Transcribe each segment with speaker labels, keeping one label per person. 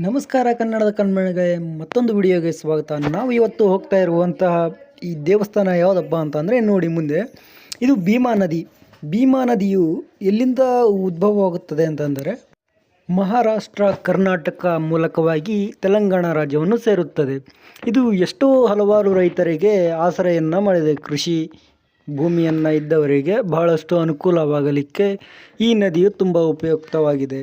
Speaker 1: ನಮಸ್ಕಾರ ಕನ್ನಡದ ಕಣ್ಮಣಿಗೆ ಮತ್ತೊಂದು ವಿಡಿಯೋಗೆ ಸ್ವಾಗತ. ನಾವು ಇವತ್ತು ಹೋಗ್ತಾ ಇರುವಂತಹ ಈ ದೇವಸ್ಥಾನ ಯಾವುದಪ್ಪ ಅಂತಂದರೆ ನೋಡಿ ಮುಂದೆ ಇದು ಭೀಮಾ ನದಿ. ಭೀಮಾ ನದಿಯು ಎಲ್ಲಿಂದ ಉದ್ಭವವಾಗುತ್ತದೆ ಅಂತಂದರೆ ಮಹಾರಾಷ್ಟ್ರ ಕರ್ನಾಟಕ ಮೂಲಕವಾಗಿ ತೆಲಂಗಾಣ ರಾಜ್ಯವನ್ನು ಸೇರುತ್ತದೆ. ಇದು ಎಷ್ಟೋ ಹಲವಾರು ರೈತರಿಗೆ ಆಸರೆಯನ್ನು ಮಾಡಿದೆ. ಕೃಷಿ ಭೂಮಿಯನ್ನು ಇದ್ದವರಿಗೆ ಬಹಳಷ್ಟು ಅನುಕೂಲವಾಗಲಿಕ್ಕೆ ಈ ನದಿಯು ತುಂಬ ಉಪಯುಕ್ತವಾಗಿದೆ.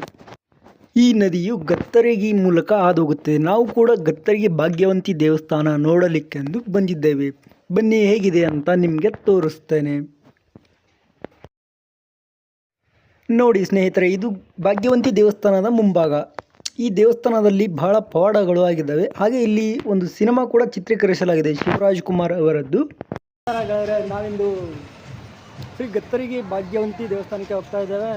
Speaker 1: ಈ ನದಿಯು ಗತ್ತರಗಿ ಮೂಲಕ ಹಾದುಹೋಗುತ್ತದೆ. ನಾವು ಕೂಡ ಗತ್ತರಗಿ ಭಾಗ್ಯವಂತಿ ದೇವಸ್ಥಾನ ನೋಡಲಿಕ್ಕೆಂದು ಬಂದಿದ್ದೇವೆ. ಬನ್ನಿ ಹೇಗಿದೆ ಅಂತ ನಿಮಗೆ ತೋರಿಸ್ತೇನೆ. ನೋಡಿ ಸ್ನೇಹಿತರೆ, ಇದು ಭಾಗ್ಯವಂತಿ ದೇವಸ್ಥಾನದ ಮುಂಭಾಗ. ಈ ದೇವಸ್ಥಾನದಲ್ಲಿ ಬಹಳ ಪವಾಡಗಳು ಆಗಿದ್ದಾವೆ. ಹಾಗೆ ಇಲ್ಲಿ ಒಂದು ಸಿನಿಮಾ ಕೂಡ ಚಿತ್ರೀಕರಿಸಲಾಗಿದೆ, ಶಿವರಾಜ್ ಕುಮಾರ್ ಅವರದ್ದು. ನಾವಿಂದು ಶ್ರೀ ಗತ್ತರಗಿ ಭಾಗ್ಯವಂತಿ ದೇವಸ್ಥಾನಕ್ಕೆ ಹೋಗ್ತಾ ಇದ್ದೇವೆ.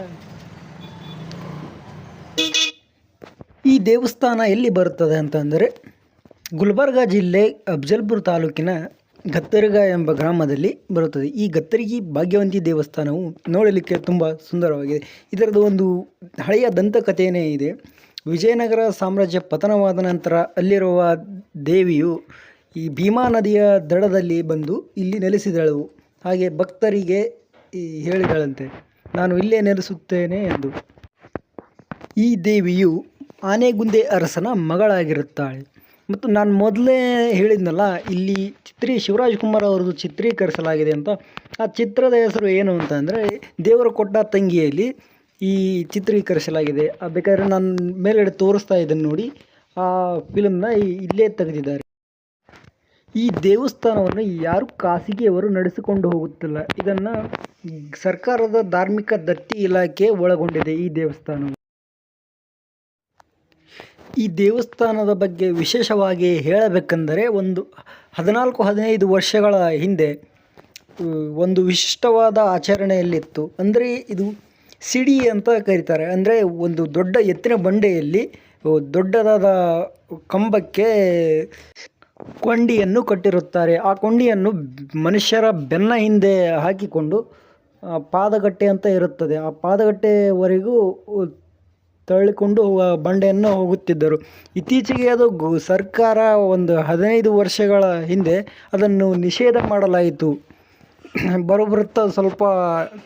Speaker 1: ಈ ದೇವಸ್ಥಾನ ಎಲ್ಲಿ ಬರುತ್ತದೆ ಅಂತಂದರೆ ಗುಲ್ಬರ್ಗ ಜಿಲ್ಲೆ ಅಫ್ಜಲ್ಪುರ ತಾಲೂಕಿನ ಗತ್ತರಗ ಎಂಬ ಗ್ರಾಮದಲ್ಲಿ ಬರುತ್ತದೆ. ಈ ಗತ್ತರಗಿ ಭಾಗ್ಯವಂತಿ ದೇವಸ್ಥಾನವು ನೋಡಲಿಕ್ಕೆ ತುಂಬ ಸುಂದರವಾಗಿದೆ. ಇದರದ್ದು ಒಂದು ಹಳೆಯ ದಂತಕಥೆಯೇ ಇದೆ. ವಿಜಯನಗರ ಸಾಮ್ರಾಜ್ಯ ಪತನವಾದ ನಂತರ ಅಲ್ಲಿರುವ ದೇವಿಯು ಈ ಭೀಮಾ ನದಿಯ ದಡದಲ್ಲಿ ಬಂದು ಇಲ್ಲಿ ನೆಲೆಸಿದಳು. ಹಾಗೆ ಭಕ್ತರಿಗೆ ಹೇಳಿದಳಂತೆ, ನಾನು ಇಲ್ಲೇ ನೆಲೆಸುತ್ತೇನೆ ಎಂದು. ಈ ದೇವಿಯು ಆನೆಗುಂದಿ ಅರಸನ ಮಗಳಾಗಿರುತ್ತಾಳೆ. ಮತ್ತು ನಾನು ಮೊದಲೇ ಹೇಳಿದ್ನಲ್ಲ, ಇಲ್ಲಿ ಶಿವರಾಜ್ ಕುಮಾರ್ ಅವರದ್ದು ಚಿತ್ರೀಕರಿಸಲಾಗಿದೆ ಅಂತ. ಆ ಚಿತ್ರದ ಹೆಸರು ಏನು ಅಂತಂದರೆ ದೇವರು ಕೊಟ್ಟ ತಂಗಿಯಲ್ಲಿ ಈ ಚಿತ್ರೀಕರಿಸಲಾಗಿದೆ. ಬೇಕಾದರೆ ನಾನು ಮೇಲ್ಗಡೆ ತೋರಿಸ್ತಾ ಇದ್ದೇನೆ ನೋಡಿ, ಆ ಫಿಲ್ಮ್ನ ಇಲ್ಲೇ ತೆಗೆದಿದ್ದಾರೆ. ಈ ದೇವಸ್ಥಾನವನ್ನು ಯಾರು ಖಾಸಗಿಯವರು ನಡೆಸಿಕೊಂಡು ಹೋಗುತ್ತಿಲ್ಲ. ಇದನ್ನು ಸರ್ಕಾರದ ಧಾರ್ಮಿಕ ದತ್ತಿ ಇಲಾಖೆ ಒಳಗೊಂಡಿದೆ ಈ ದೇವಸ್ಥಾನವು. ಈ ದೇವಸ್ಥಾನದ ಬಗ್ಗೆ ವಿಶೇಷವಾಗಿ ಹೇಳಬೇಕೆಂದರೆ ಒಂದು 14-15 ವರ್ಷಗಳ ಹಿಂದೆ ಒಂದು ವಿಶಿಷ್ಟವಾದ ಆಚರಣೆಯಲ್ಲಿತ್ತು. ಅಂದರೆ ಇದು ಸಿಡಿ ಅಂತ ಕರೀತಾರೆ. ಅಂದರೆ ಒಂದು ದೊಡ್ಡ ಎತ್ತಿನ ಬಂಡೆಯಲ್ಲಿ ದೊಡ್ಡದಾದ ಕಂಬಕ್ಕೆ ಕೊಂಡಿಯನ್ನು ಕಟ್ಟಿರುತ್ತಾರೆ. ಆ ಕೊಂಡಿಯನ್ನು ಮನುಷ್ಯರ ಬೆನ್ನ ಹಿಂದೆ ಹಾಕಿಕೊಂಡು ಪಾದಗಟ್ಟೆ ಅಂತ ಇರುತ್ತದೆ, ಆ ಪಾದಗಟ್ಟೆವರೆಗೂ ತಳ್ಳಿಕೊಂಡು ಬಂಡೆಯನ್ನು ಹೋಗುತ್ತಿದ್ದರು. ಇತ್ತೀಚೆಗೆ ಅದು ಸರ್ಕಾರ ಒಂದು 15 ವರ್ಷಗಳ ಹಿಂದೆ ಅದನ್ನು ನಿಷೇಧ ಮಾಡಲಾಯಿತು. ಬರೋಬರುತ್ತಾ ಸ್ವಲ್ಪ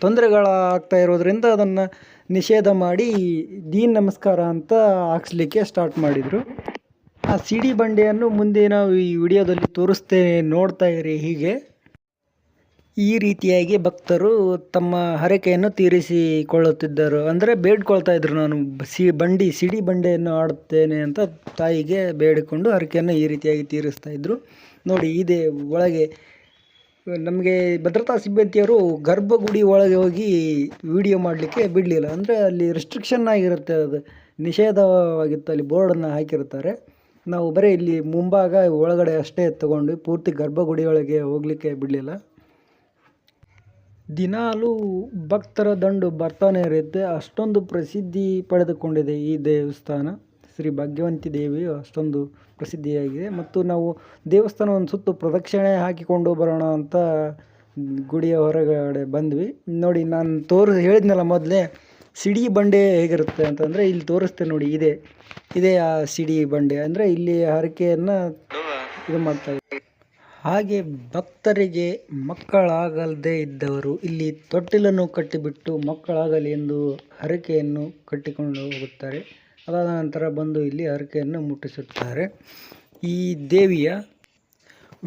Speaker 1: ತೊಂದರೆಗಳಾಗ್ತಾ ಇರೋದರಿಂದ ಅದನ್ನು ನಿಷೇಧ ಮಾಡಿ ದೀನ್ ನಮಸ್ಕಾರ ಅಂತ ಹಾಕ್ಸ್ಲಿಕ್ಕೆ ಸ್ಟಾರ್ಟ್ ಮಾಡಿದರು. ಆ ಸಿಡಿ ಬಂಡೆಯನ್ನು ಮುಂದೆ ನಾವು ಈ ವಿಡಿಯೋದಲ್ಲಿ ತೋರಿಸ್ತೇನೆ, ನೋಡ್ತಾ ಇರಿ. ಹೀಗೆ ಈ ರೀತಿಯಾಗಿ ಭಕ್ತರು ತಮ್ಮ ಹರಕೆಯನ್ನು ತೀರಿಸಿಕೊಳ್ಳುತ್ತಿದ್ದರು. ಅಂದರೆ ಬೇಡ್ಕೊಳ್ತಾ ಇದ್ರು, ನಾನು ಸಿಡಿ ಬಂಡೆಯನ್ನು ಆಡುತ್ತೇನೆ ಅಂತ ತಾಯಿಗೆ ಬೇಡಿಕೊಂಡು ಹರಕೆಯನ್ನು ಈ ರೀತಿಯಾಗಿ ತೀರಿಸ್ತಾ ಇದ್ರು. ನೋಡಿ, ಇದೆ ಒಳಗೆ ನಮಗೆ ಭದ್ರತಾ ಸಿಬ್ಬಂದಿಯವರು ಗರ್ಭಗುಡಿ ಒಳಗೆ ಹೋಗಿ ವಿಡಿಯೋ ಮಾಡಲಿಕ್ಕೆ ಬಿಡಲಿಲ್ಲ. ಅಂದರೆ ಅಲ್ಲಿ ರೆಸ್ಟ್ರಿಕ್ಷನ್ ಆಗಿರುತ್ತೆ, ಅದು ನಿಷೇಧವಾಗಿತ್ತು, ಅಲ್ಲಿ ಬೋರ್ಡನ್ನು ಹಾಕಿರ್ತಾರೆ. ನಾವು ಬರೀ ಇಲ್ಲಿ ಮುಂಭಾಗ ಒಳಗಡೆ ಅಷ್ಟೇ ತಗೊಂಡು ಪೂರ್ತಿ ಗರ್ಭಗುಡಿ ಒಳಗೆ ಹೋಗಲಿಕ್ಕೆ ಬಿಡಲಿಲ್ಲ. ದಿನಾಲೂ ಭಕ್ತರ ದಂಡು ಬರ್ತಾನೆ ಇರುತ್ತೆ. ಅಷ್ಟೊಂದು ಪ್ರಸಿದ್ಧಿ ಪಡೆದುಕೊಂಡಿದೆ ಈ ದೇವಸ್ಥಾನ. ಶ್ರೀ ಭಾಗ್ಯವಂತಿ ದೇವಿಯು ಅಷ್ಟೊಂದು ಪ್ರಸಿದ್ಧಿಯಾಗಿದೆ. ಮತ್ತು ನಾವು ದೇವಸ್ಥಾನವನ್ನು ಸುತ್ತು ಪ್ರದಕ್ಷಿಣೆ ಹಾಕಿಕೊಂಡು ಬರೋಣ ಅಂತ ಗುಡಿಯ ಹೊರಗಡೆ ಬಂದ್ವಿ. ನೋಡಿ, ನಾನು ಹೇಳಿದ್ನಲ್ಲ ಮೊದಲೇ, ಸಿಡಿ ಬಂಡೆ ಹೇಗಿರುತ್ತೆ ಅಂತಂದರೆ ಇಲ್ಲಿ ತೋರಿಸ್ತೇನೆ ನೋಡಿ. ಇದೇ ಆ ಸಿಡಿ ಬಂಡೆ. ಅಂದರೆ ಇಲ್ಲಿ ಹರಕೆಯನ್ನು ಇದು ಮಾಡ್ತಾರೆ. ಹಾಗೆ ಭಕ್ತರಿಗೆ ಮಕ್ಕಳಾಗದೇ ಇದ್ದವರು ಇಲ್ಲಿ ತೊಟ್ಟಿಲನ್ನು ಕಟ್ಟಿಬಿಟ್ಟು ಮಕ್ಕಳಾಗಲಿ ಎಂದು ಹರಕೆಯನ್ನು ಕಟ್ಟಿಕೊಂಡು ಹೋಗುತ್ತಾರೆ. ಅದಾದ ನಂತರ ಬಂದು ಇಲ್ಲಿ ಹರಕೆಯನ್ನು ಮುಟ್ಟಿಸುತ್ತಾರೆ. ಈ ದೇವಿಯ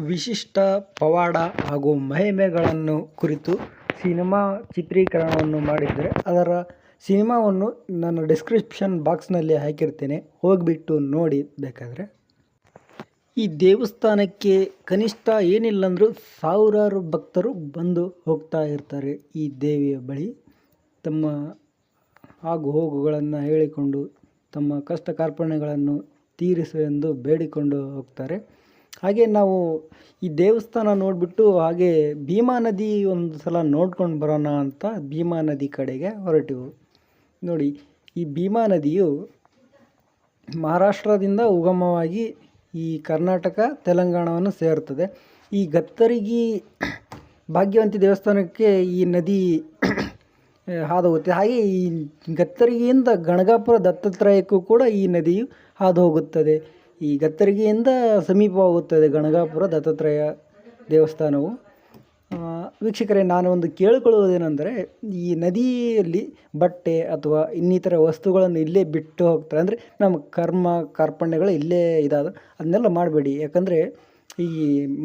Speaker 1: ವಿಶಿಷ್ಟ ಪವಾಡ ಹಾಗೂ ಮಹಿಮೆಗಳನ್ನು ಕುರಿತು ಸಿನಿಮಾ ಚಿತ್ರೀಕರಣವನ್ನು ಮಾಡಿದರೆ ಅದರ ಸಿನಿಮಾವನ್ನು ನಾನು ಡಿಸ್ಕ್ರಿಪ್ಷನ್ ಬಾಕ್ಸ್ನಲ್ಲಿ ಹಾಕಿರ್ತೇನೆ, ಹೋಗಿಬಿಟ್ಟು ನೋಡಿ ಬೇಕಾದರೆ. ಈ ದೇವಸ್ಥಾನಕ್ಕೆ ಕನಿಷ್ಠ ಏನಿಲ್ಲಂದರೂ ಸಾವಿರಾರು ಭಕ್ತರು ಬಂದು ಹೋಗ್ತಾ ಇರ್ತಾರೆ. ಈ ದೇವಿಯ ಬಳಿ ತಮ್ಮ ಆಗು ಹೋಗುಗಳನ್ನು ಹೇಳಿಕೊಂಡು ತಮ್ಮ ಕಷ್ಟ ಕಾರ್ಪಣ್ಯಗಳನ್ನು ತೀರಿಸುವೆಂದು ಬೇಡಿಕೊಂಡು ಹೋಗ್ತಾರೆ. ಹಾಗೆ ನಾವು ಈ ದೇವಸ್ಥಾನ ನೋಡಿಬಿಟ್ಟು ಹಾಗೆ ಭೀಮಾ ನದಿ ಒಂದು ಸಲ ನೋಡ್ಕೊಂಡು ಬರೋಣ ಅಂತ ಭೀಮಾ ನದಿ ಕಡೆಗೆ ಹೊರಟಿವು. ನೋಡಿ, ಈ ಭೀಮಾ ನದಿಯು ಮಹಾರಾಷ್ಟ್ರದಿಂದ ಉಗಮವಾಗಿ ಈ ಕರ್ನಾಟಕ ತೆಲಂಗಾಣವನ್ನು ಸೇರುತ್ತದೆ. ಈ ಗತ್ತರಗಿ ಭಾಗ್ಯವಂತಿ ದೇವಸ್ಥಾನಕ್ಕೆ ಈ ನದಿ ಹಾದು ಹೋಗುತ್ತೆ. ಹಾಗೆ ಈ ಗತ್ತರಿಗೆಯಿಂದ ಗಣಗಾಪುರ ದತ್ತಾತ್ರೇಯಕ್ಕೂ ಕೂಡ ಈ ನದಿಯು ಹಾದು ಹೋಗುತ್ತದೆ. ಈ ಗತ್ತರಿಗೆಯಿಂದ ಸಮೀಪವಾಗುತ್ತದೆ ಗಣಗಾಪುರ ದತ್ತಾತ್ರೇಯ ದೇವಸ್ಥಾನವು. ವೀಕ್ಷಕರೇ, ನಾನು ಒಂದು ಕೇಳಿಕೊಳ್ಳುವುದೇನೆಂದರೆ, ಈ ನದಿಯಲ್ಲಿ ಬಟ್ಟೆ ಅಥವಾ ಇನ್ನಿತರ ವಸ್ತುಗಳನ್ನು ಇಲ್ಲೇ ಬಿಟ್ಟು ಹೋಗ್ತಾರೆ. ಅಂದರೆ ನಮ್ಮ ಕಾರ್ಪಣ್ಯಗಳು ಇಲ್ಲೇ ಇದಾದ ಅದನ್ನೆಲ್ಲ ಮಾಡಬೇಡಿ. ಯಾಕಂದರೆ ಈ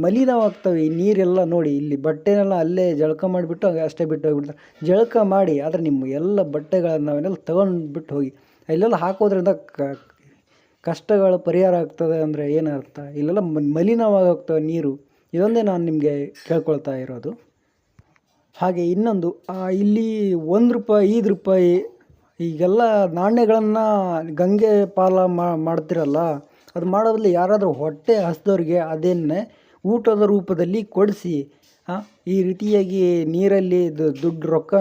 Speaker 1: ಮಲಿನವಾಗ್ತವೆ. ಈ ನೀರೆಲ್ಲ ನೋಡಿ, ಇಲ್ಲಿ ಬಟ್ಟೆನೆಲ್ಲ ಅಲ್ಲೇ ಜಳಕ ಮಾಡಿಬಿಟ್ಟು ಅಷ್ಟೇ ಬಿಟ್ಟು ಹೋಗಿಬಿಡ್ತಾರೆ. ಜಳಕ ಮಾಡಿ ಆದರೆ ನಿಮ್ಮ ಎಲ್ಲ ಬಟ್ಟೆಗಳನ್ನು ನಾವೆಲ್ಲ ತೊಗೊಂಡ್ಬಿಟ್ಟು ಹೋಗಿ. ಇಲ್ಲೆಲ್ಲ ಹಾಕೋದ್ರಿಂದ ಕಷ್ಟಗಳ ಪರಿಹಾರ ಆಗ್ತದೆ ಅಂದರೆ ಏನರ್ಥ? ಇಲ್ಲೆಲ್ಲ ಮಲಿನವಾಗಿ ಹೋಗ್ತವೆ ನೀರು. ಇದೊಂದೇ ನಾನು ನಿಮಗೆ ಕೇಳ್ಕೊಳ್ತಾ ಇರೋದು. ಹಾಗೆ ಇನ್ನೊಂದು, ಇಲ್ಲಿ ₹1, ₹5 ಈಗೆಲ್ಲ ನಾಣ್ಯಗಳನ್ನು ಗಂಗೆ ಪಾಲ ಮಾಡ್ತಿರಲ್ಲ, ಅದು ಮಾಡೋದ್ರಲ್ಲಿ ಯಾರಾದರೂ ಹೊಟ್ಟೆ ಹಸಿದವ್ರಿಗೆ ಅದನ್ನೇ ಊಟದ ರೂಪದಲ್ಲಿ ಕೊಡಿಸಿ. ಈ ರೀತಿಯಾಗಿ ನೀರಲ್ಲಿ ದುಡ್ಡು ರೊಕ್ಕ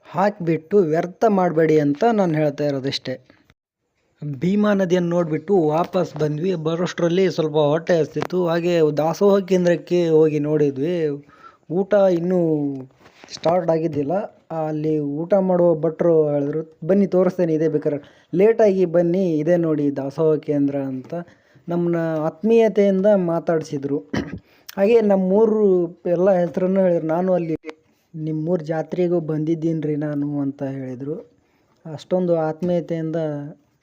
Speaker 1: ಹಾಕಿಬಿಟ್ಟು ವ್ಯರ್ಥ ಮಾಡಬೇಡಿ ಅಂತ ನಾನು ಹೇಳ್ತಾ ಇರೋದಷ್ಟೇ. ಭೀಮಾ ನದಿಯನ್ನು ನೋಡಿಬಿಟ್ಟು ವಾಪಸ್ ಬಂದ್ವಿ. ಬರೋಷ್ಟರಲ್ಲಿ ಸ್ವಲ್ಪ ಹೊಟ್ಟೆ ಹಸ್ತಿತ್ತು. ಹಾಗೆ ದಾಸೋಹ ಕೇಂದ್ರಕ್ಕೆ ಹೋಗಿ ನೋಡಿದ್ವಿ. ಊಟ ಇನ್ನೂ ಸ್ಟಾರ್ಟ್ ಆಗಿದ್ದಿಲ್ಲ. ಅಲ್ಲಿ ಊಟ ಮಾಡುವ ಭಟ್ರು ಹೇಳಿದ್ರು, ಬನ್ನಿ ತೋರಿಸ್ತೇನೆ, ಇದೆ ಬೇಕಾದ್ರೆ ಲೇಟಾಗಿ ಬನ್ನಿ, ಇದೆ ನೋಡಿ ದಾಸೋಹ ಕೇಂದ್ರ ಅಂತ ನಮ್ಮನ್ನ ಆತ್ಮೀಯತೆಯಿಂದ ಮಾತಾಡಿಸಿದ್ರು. ಹಾಗೆ ನಮ್ಮೂರು ಎಲ್ಲ ಹೆಸರನ್ನು ಹೇಳಿದ್ರು. ನಾನು ಅಲ್ಲಿ ನಿಮ್ಮೂರ ಜಾತ್ರೆಗೂ ಬಂದಿದ್ದೀನಿ ರೀ ನಾನು ಅಂತ ಹೇಳಿದರು. ಅಷ್ಟೊಂದು ಆತ್ಮೀಯತೆಯಿಂದ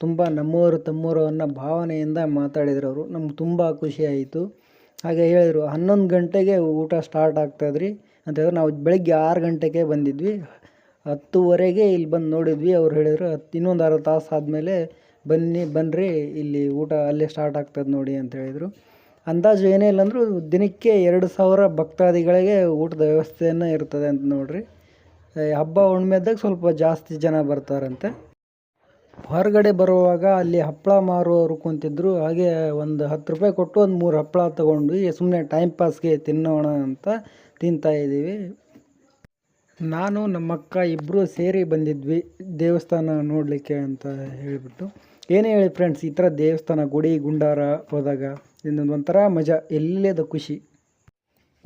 Speaker 1: ತುಂಬ ನಮ್ಮೂರು ತಮ್ಮೂರು ಅನ್ನೋ ಭಾವನೆಯಿಂದ ಮಾತಾಡಿದ್ರು ಅವರು. ನಮ್ಗೆ ತುಂಬ ಖುಷಿ ಆಯಿತು. ಹಾಗೆ ಹೇಳಿದರು, 11 ಗಂಟೆಗೆ ಊಟ ಸ್ಟಾರ್ಟ್ ಆಗ್ತದ್ರಿ ಅಂತ ಹೇಳಿದ್ರು. ನಾವು ಬೆಳಗ್ಗೆ 6 ಗಂಟೆಗೆ ಬಂದಿದ್ವಿ. 10:15ಗೆ ಇಲ್ಲಿ ಬಂದು ನೋಡಿದ್ವಿ. ಅವ್ರು ಹೇಳಿದರು, ಇನ್ನೊಂದು ಅರ್ಧ ತಾಸು ಆದಮೇಲೆ ಬನ್ನಿರಿ, ಇಲ್ಲಿ ಊಟ ಅಲ್ಲೇ ಸ್ಟಾರ್ಟ್ ಆಗ್ತದೆ ನೋಡಿ ಅಂತ ಹೇಳಿದರು. ಅಂದಾಜು ಏನೇ ಇಲ್ಲ ಅಂದರೂ ದಿನಕ್ಕೆ 2,000 ಭಕ್ತಾದಿಗಳಿಗೆ ಊಟದ ವ್ಯವಸ್ಥೆಯನ್ನು ಇರ್ತದೆ ಅಂತ ನೋಡ್ರಿ. ಹಬ್ಬ ಹುಣ್ಣಿಮೆದಾಗ ಸ್ವಲ್ಪ ಜಾಸ್ತಿ ಜನ ಬರ್ತಾರಂತೆ. ಹೊರಗಡೆ ಬರುವಾಗ ಅಲ್ಲಿ ಹಪ್ಪಳ ಮಾರುವವರು ಕುಂತಿದ್ರು. ಹಾಗೆ ಒಂದು ₹10 ಕೊಟ್ಟು ಒಂದು 3 ಹಪ್ಪಳ ತೊಗೊಂಡ್ವಿ. ಸುಮ್ಮನೆ ಟೈಮ್ ಪಾಸ್ಗೆ ತಿನ್ನೋಣ ಅಂತ ತಿಂತಾಯಿದ್ದೀವಿ. ನಾನು ನಮ್ಮಕ್ಕ ಇಬ್ಬರು ಸೇರಿ ಬಂದಿದ್ವಿ ದೇವಸ್ಥಾನ ನೋಡಲಿಕ್ಕೆ ಅಂತ ಹೇಳಿಬಿಟ್ಟು. ಏನೇ ಹೇಳಿ ಫ್ರೆಂಡ್ಸ್, ಈ ಥರ ದೇವಸ್ಥಾನ, ಗುಡಿ ಗುಂಡಾರ ಹೋದಾಗ ಇನ್ನೊಂದು ಒಂಥರ ಮಜಾ, ಎಲ್ಲೇದು ಖುಷಿ.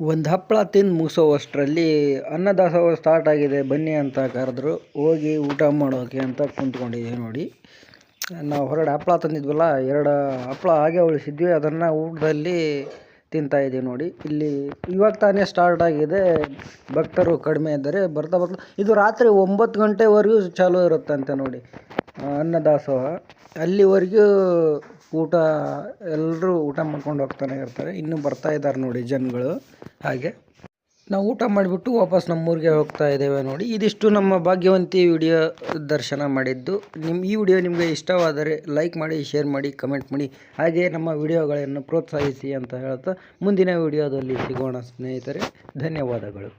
Speaker 1: ಒಂದು ಹಪ್ಪಳ ತಿಂದು ಮುಗಿಸೋವಷ್ಟರಲ್ಲಿ ಅನ್ನದಾಸೋಹ ಸ್ಟಾರ್ಟ್ ಆಗಿದೆ ಬನ್ನಿ ಅಂತ ಕರೆದ್ರು. ಹೋಗಿ ಊಟ ಮಾಡೋಕೆ ಅಂತ ಕುಂತ್ಕೊಂಡಿದ್ದೀವಿ ನೋಡಿ. ನಾವು ಹೊರಗಡೆ ಹಪ್ಪಳ ತಂದಿದ್ವಲ್ಲ, 2 ಹಪ್ಪಳ ಹಾಗೆ ಉಳಿಸಿದ್ವಿ. ಅದನ್ನು ಊಟದಲ್ಲಿ ತಿಂತಾಯಿದ್ದೀವಿ ನೋಡಿ. ಇಲ್ಲಿ ಇವಾಗ ತಾನೇ ಸ್ಟಾರ್ಟ್ ಆಗಿದೆ, ಭಕ್ತರು ಕಡಿಮೆ ಇದ್ದಾರೆ. ಬರ್ತಾ ಇದು ರಾತ್ರಿ 9 ಗಂಟೆವರೆಗೂ ಚಾಲೂ ಇರುತ್ತಂತೆ ನೋಡಿ ಅನ್ನದಾಸೋಹ. ಅಲ್ಲಿವರೆಗೂ ಊಟ ಎಲ್ಲರೂ ಊಟ ಮಾಡ್ಕೊಂಡು ಹೋಗ್ತಾನೆ ಇರ್ತಾರೆ. ಇನ್ನೂ ಬರ್ತಾ ಇದ್ದಾರೆ ನೋಡಿ ಜನಗಳು. ಹಾಗೆ ನಾವು ಊಟ ಮಾಡಿಬಿಟ್ಟು ವಾಪಸ್ ನಮ್ಮೂರಿಗೆ ಹೋಗ್ತಾ ಇದ್ದೇವೆ ನೋಡಿ. ಇದಿಷ್ಟು ನಮ್ಮ ಭಾಗ್ಯವಂತಿ ವಿಡಿಯೋ ದರ್ಶನ ಮಾಡಿದ್ದು. ಈ ವಿಡಿಯೋ ನಿಮಗೆ ಇಷ್ಟವಾದರೆ ಲೈಕ್ ಮಾಡಿ, ಶೇರ್ ಮಾಡಿ, ಕಮೆಂಟ್ ಮಾಡಿ. ಹಾಗೆ ನಮ್ಮ ವಿಡಿಯೋಗಳನ್ನು ಪ್ರೋತ್ಸಾಹಿಸಿ ಅಂತ ಹೇಳ್ತಾ ಮುಂದಿನ ವಿಡಿಯೋದಲ್ಲಿ ಸಿಗೋಣ ಸ್ನೇಹಿತರೆ. ಧನ್ಯವಾದಗಳು.